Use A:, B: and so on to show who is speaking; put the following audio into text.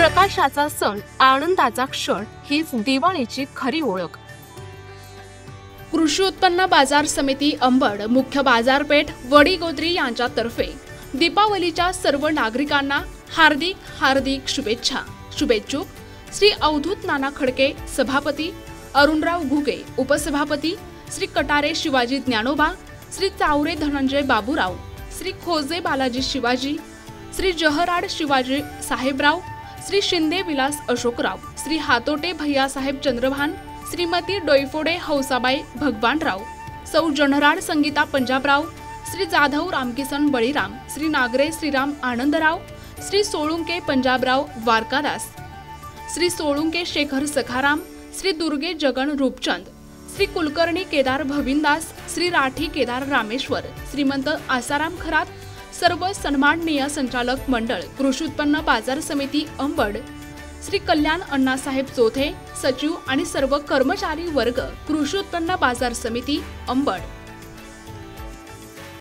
A: प्रकाशाचा सण, आनंदाचा क्षण हीच दिवाळीची खरी ओळख।
B: कृषी उत्पन्न बाजार समिती अंबड मुख्य बाजारपेठ वडीगोद्री यांच्यातर्फे दीपावलीच्या सर्व नागरिकांना हार्दिक हार्दिक शुभेच्छा। शुभेच्छुक श्री अवधूत नाना खडके सभापती, अरुणराव घुगे उपसभापती, श्री कटारे शिवाजी ज्ञानोबा, श्री चावरे धनंजय बाबूराव, श्री खोजे बालाजी शिवाजी, श्री जहराड शिवाजी साहेबराव, श्री शिंदे विलास अशोकराव, श्री हातोटे भैयासाहेब चंद्रभान, श्रीमती डोईफोडे हौसाबाई भगवानराव, सौ जनराड संगीता पंजाबराव, श्री जाधव रामकिसन बळीराम, श्री नागरे श्रीराम आनंदराव, श्री सोळुंके पंजाबराव वारकादास, श्री सोळुंके शेखर सखाराम, श्री दुर्गे जगन रूपचंद, श्री कुलकर्णी केदार भविंदास, श्री राठी केदार रामेश्वर, श्रीमंत आसाराम खरात, सर्व सन्माननीय संचालक मंडळ कृषी उत्पन्न बाजार समिती अंबड, श्री कल्याण अण्णासाहेब चोथे सचिव आणि सर्व कर्मचारी वर्ग कृषी उत्पन्न बाजार समिती अंबड।